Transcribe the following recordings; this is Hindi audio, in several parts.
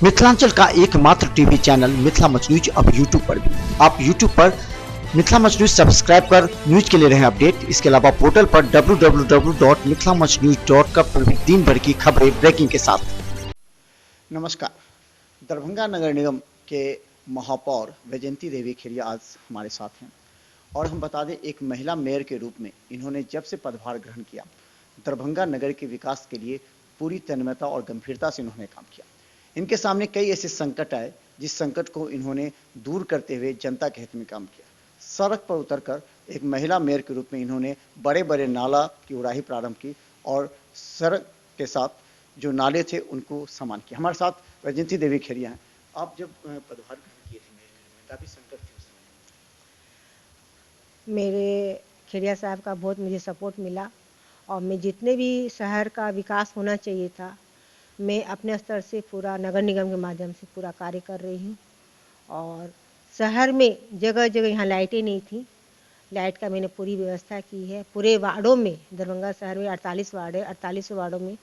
मिथिलांचल का एकमात्र TV channel Mithila much news अब यूट्यूब पर भी। आप यूट्यूब पर मिथिला मच न्यूज सब्सक्राइब कर न्यूज के लिए रहे अपडेट। इसके अलावा पोर्टल पर www.mithilamachnews.com पर भी दिन भर की खबरें ब्रेकिंग के साथ। नमस्कार। दरभंगा नगर निगम के महापौर वैजयंती देवी खेरिया आज हमारे साथ हैं और हम बता दें, एक महिला मेयर के रूप में इन्होंने जब से पदभार ग्रहण किया, दरभंगा नगर के विकास के लिए पूरी तन्मयता और गंभीरता से इन्होंने काम किया। इनके सामने कई ऐसे संकट आए जिस संकट को इन्होंने दूर करते हुए जनता के हित में काम किया। सड़क पर उतरकर एक महिला मेयर के रूप में इन्होंने बड़े बड़े नाला की उड़ाही प्रारंभ की और सड़क के साथ जो नाले थे उनको समान किया। हमारे साथ वैजयंती देवी खेरिया हैं। आप जब पदभार ग्रहण किए थे में काफी संकट थे उस समय। मेरे खेरिया साहब का बहुत मुझे सपोर्ट मिला और मैं जितने भी शहर का विकास होना चाहिए था, मैं अपने स्तर से पूरा नगर निगम के माध्यम से पूरा कार्य कर रही हूँ। और शहर में जगह जगह यहाँ लाइटें नहीं थी, लाइट का मैंने पूरी व्यवस्था की है। पूरे वार्डों में, दरभंगा शहर में 48 वार्ड है, 48 वार्डों में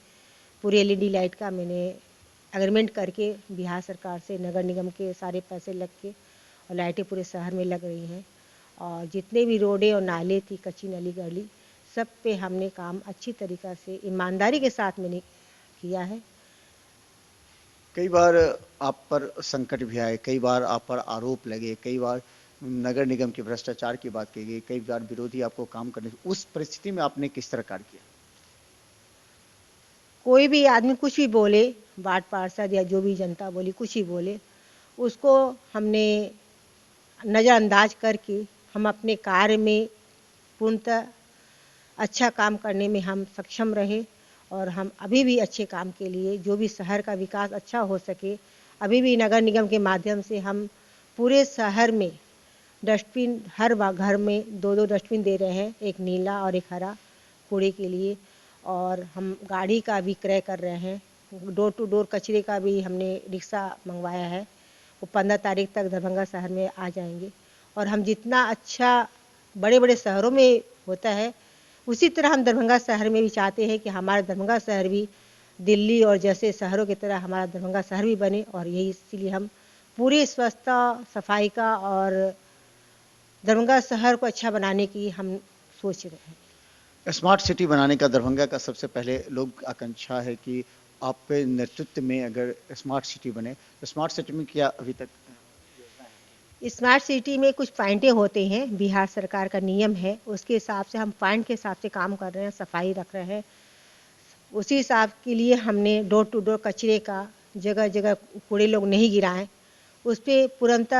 पूरे एलईडी लाइट का मैंने एग्रीमेंट करके बिहार सरकार से नगर निगम के सारे पैसे लग के और लाइटें पूरे शहर में लग रही हैं। और जितने भी रोडें और नाले थी, कच्ची नली गली, सब पे हमने काम अच्छी तरीक़ा से ईमानदारी के साथ मैंने किया है। कई बार आप पर संकट भी आए, कई बार आप पर आरोप लगे, कई बार नगर निगम के भ्रष्टाचार की बात की गई, कई बार विरोधी आपको काम करने, उस परिस्थिति में आपने किस तरह कार्य किया? कोई भी आदमी कुछ भी बोले, वार्ड पार्षद या जो भी जनता बोली कुछ ही बोले, उसको हमने नज़रअंदाज करके हम अपने कार्य में पूर्णतः अच्छा काम करने में हम सक्षम रहे। और हम अभी भी अच्छे काम के लिए, जो भी शहर का विकास अच्छा हो सके, अभी भी नगर निगम के माध्यम से हम पूरे शहर में डस्टबिन, हर घर में 2-2 डस्टबिन दे रहे हैं, एक नीला और एक हरा कूड़े के लिए। और हम गाड़ी का भी क्रय कर रहे हैं, डोर टू डोर कचरे का भी हमने रिक्शा मंगवाया है, वो 15 तारीख तक दरभंगा शहर में आ जाएंगे। और हम जितना अच्छा बड़े बड़े शहरों में होता है, उसी तरह हम दरभंगा शहर में भी चाहते हैं कि हमारा दरभंगा शहर भी दिल्ली और जैसे शहरों की तरह हमारा दरभंगा शहर भी बने। और यही इसीलिए हम पूरी स्वच्छता, सफाई का और दरभंगा शहर को अच्छा बनाने की हम सोच रहे हैं। स्मार्ट सिटी बनाने का दरभंगा का सबसे पहले लोग आकांक्षा है कि आपके नेतृत्व में अगर स्मार्ट सिटी बने, तो स्मार्ट सिटी में क्या अभी तक स्मार्ट सिटी में कुछ पॉइंटें होते हैं, बिहार सरकार का नियम है, उसके हिसाब से हम पॉइंट के हिसाब से काम कर रहे हैं, सफाई रख रहे हैं। उसी हिसाब के लिए हमने डोर टू डोर कचरे का, जगह जगह कूड़े लोग नहीं गिराएं, उस पर तुरंत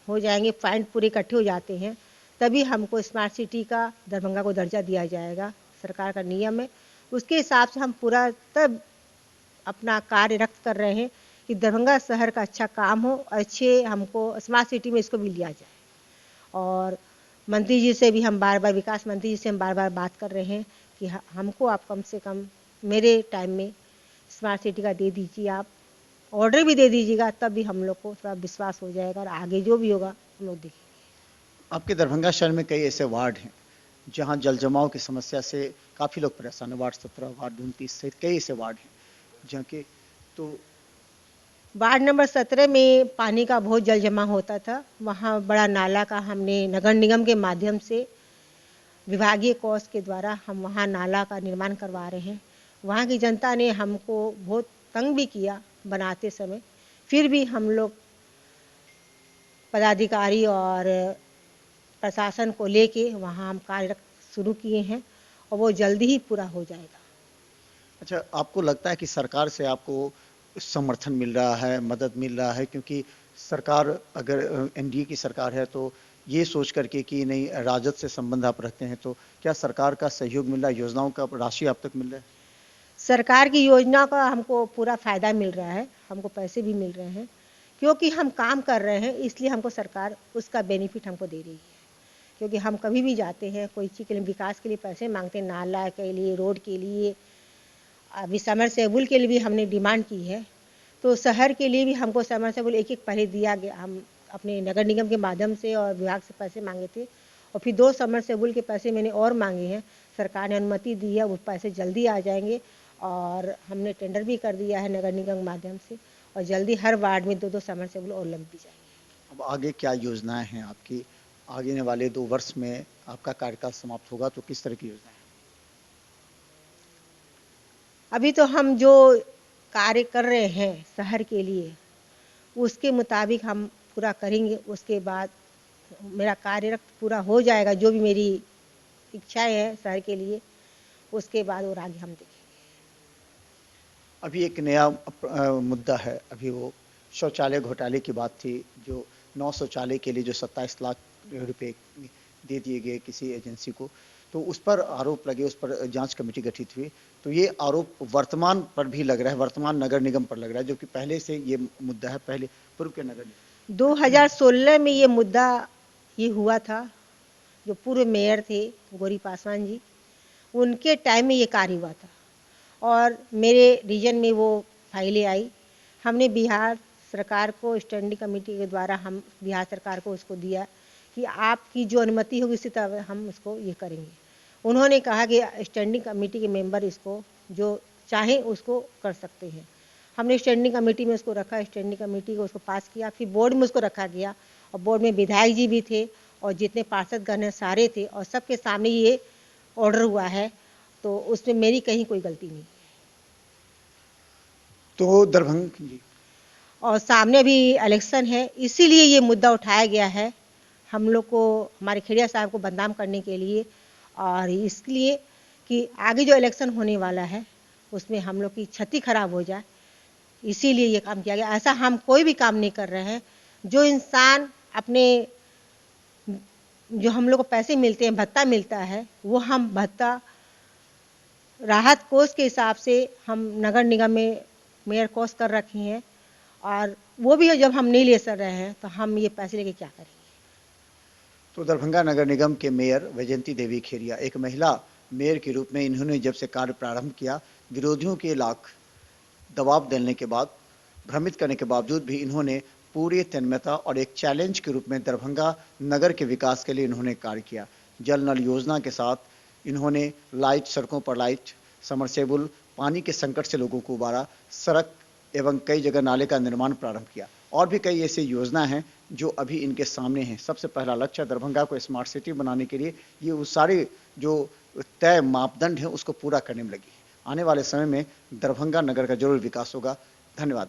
हो जाएंगे, पॉइंट पूरे इकट्ठे हो जाते हैं, तभी हमको स्मार्ट सिटी का दरभंगा को दर्जा दिया जाएगा। सरकार का नियम है, उसके हिसाब से हम पूरा तब अपना कार्य रक्त कर रहे हैं कि दरभंगा शहर का अच्छा काम हो, अच्छे हमको स्मार्ट सिटी में इसको भी लिया जाए। और मंत्री जी से भी हम बार बार, विकास मंत्री जी से हम बार बार बात कर रहे हैं कि हमको आप कम से कम मेरे टाइम में स्मार्ट सिटी का दे दीजिए, आप ऑर्डर भी दे दीजिएगा, तब भी हम लोग को थोड़ा विश्वास हो जाएगा और आगे जो भी होगा हम लोग देखेंगे। आपके दरभंगा शहर में कई ऐसे वार्ड हैं जहां जल जमाव की समस्या से काफी लोग परेशान है। वार्ड 17, वार्ड 29 सहित कई ऐसे वार्ड हैं जहाँ के, तो वार्ड नंबर 17 में पानी का बहुत जल जमा होता था। वहाँ बड़ा नाला का हमने नगर निगम के माध्यम से विभागीय कोष के द्वारा हम वहाँ नाला का निर्माण करवा रहे हैं। वहाँ की जनता ने हमको बहुत तंग भी किया बनाते समय, फिर भी हम लोग पदाधिकारी और प्रशासन को लेके वहाँ हम कार्य शुरू किए हैं और वो जल्दी ही पूरा हो जाएगा। अच्छा, आपको लगता है कि सरकार से आपको समर्थन मिल रहा है, मदद मिल रहा है? क्योंकि सरकार अगर एनडीए की सरकार है तो ये सोच करके कि नहीं, राजद से संबंध आप रखते हैं, तो क्या सरकार का सहयोग मिल रहा है, योजनाओं का राशि आप तक मिल रहा है? सरकार की योजना का हमको पूरा फ़ायदा मिल रहा है, हमको पैसे भी मिल रहे हैं, क्योंकि हम काम कर रहे हैं, इसलिए हमको सरकार उसका बेनिफिट हमको दे रही है। क्योंकि हम कभी भी जाते हैं, कोई चीज़ के लिए, विकास के लिए पैसे मांगते हैं, नाला के लिए, रोड के लिए, अभी समरसेबुल के लिए भी हमने डिमांड की है, तो शहर के लिए भी हमको समरसेबुल एक एक पहले दिया गया। हम अपने नगर निगम के माध्यम से और विभाग से पैसे मांगे थे और फिर 2 समरसेबुल के पैसे मैंने और मांगे हैं, सरकार ने अनुमति दी है, वो पैसे जल्दी आ जाएंगे। और हमने टेंडर भी कर दिया है नगर निगम के माध्यम से और जल्दी हर वार्ड में 2-2 समरसेबुल और लग भी जाएंगे। अब आगे क्या योजनाएं हैं आपकी? आगे वाले 2 वर्ष में आपका कार्यकाल समाप्त होगा तो किस तरह की योजनाएं हैं? अभी तो हम जो कार्य कर रहे हैं शहर के लिए, उसके मुताबिक हम पूरा करेंगे। उसके बाद मेरा कार्यरत पूरा हो जाएगा, जो भी मेरी इच्छाएं हैं शहर के लिए, उसके बाद और आगे हम देखेंगे। अभी एक नया मुद्दा है, अभी वो शौचालय घोटाले की बात थी, जो 9 शौचालय के लिए जो 27 लाख रुपए दे दिए गए किसी एजेंसी को, तो उस पर आरोप लगे, उस पर जांच कमेटी गठित हुई। तो ये आरोप वर्तमान पर भी लग रहा है, वर्तमान नगर निगम पर लग रहा है, जो कि पहले से ये मुद्दा है, पहले पूर्व के नगर निगम। 2016 में ये मुद्दा ये हुआ था। जो पूर्व मेयर थे गौरी पासवान जी, उनके टाइम में ये कार्य हुआ था और मेरे रीजन में वो फाइलें आई। हमने बिहार सरकार को स्टैंडिंग कमेटी के द्वारा हम बिहार सरकार को उसको दिया कि आपकी जो अनुमति होगी उसी तरह हम उसको ये करेंगे। उन्होंने कहा कि स्टैंडिंग कमेटी के मेंबर इसको जो चाहे उसको कर सकते हैं। हमने स्टैंडिंग कमेटी में उसको रखा, स्टैंडिंग कमेटी को उसको पास किया, फिर बोर्ड में उसको रखा गया और बोर्ड में विधायक जी भी थे और जितने पार्षद गण हैं सारे थे और सबके सामने ये ऑर्डर हुआ है, तो उसमें मेरी कहीं कोई गलती नहीं। तो दरभंगा जी, और सामने भी इलेक्शन है, इसीलिए ये मुद्दा उठाया गया है हम लोग को, हमारे खेड़िया साहब को बदनाम करने के लिए, और इसलिए कि आगे जो इलेक्शन होने वाला है उसमें हम लोग की छत्ती खराब हो जाए, इसीलिए ये काम किया गया। ऐसा हम कोई भी काम नहीं कर रहे हैं। जो इंसान अपने, जो हम लोग को पैसे मिलते हैं, भत्ता मिलता है, वो हम भत्ता राहत कोष के हिसाब से हम नगर निगम में मेयर कोष कर रखे हैं और वो भी जब हम नहीं ले सक रहे हैं तो हम ये पैसे लेके क्या करेंगे। तो दरभंगा नगर निगम के मेयर वैजयंती देवी खेरिया, एक महिला मेयर के रूप में इन्होंने जब से कार्य प्रारंभ किया, विरोधियों के लाख दबाव डालने के बाद, भ्रमित करने के बावजूद भी इन्होंने पूरी तन्मयता और एक चैलेंज के रूप में दरभंगा नगर के विकास के लिए इन्होंने कार्य किया। जल नल योजना के साथ इन्होंने लाइट, सड़कों पर लाइट, समरसेबुल, पानी के संकट से लोगों को उबारा, सड़क एवं कई जगह नाले का निर्माण प्रारंभ किया। और भी कई ऐसी योजना हैं जो अभी इनके सामने हैं। सबसे पहला लक्ष्य दरभंगा को स्मार्ट सिटी बनाने के लिए ये उस सारे जो तय मापदंड हैं उसको पूरा करने में लगी है। आने वाले समय में दरभंगा नगर का जरूर विकास होगा। धन्यवाद।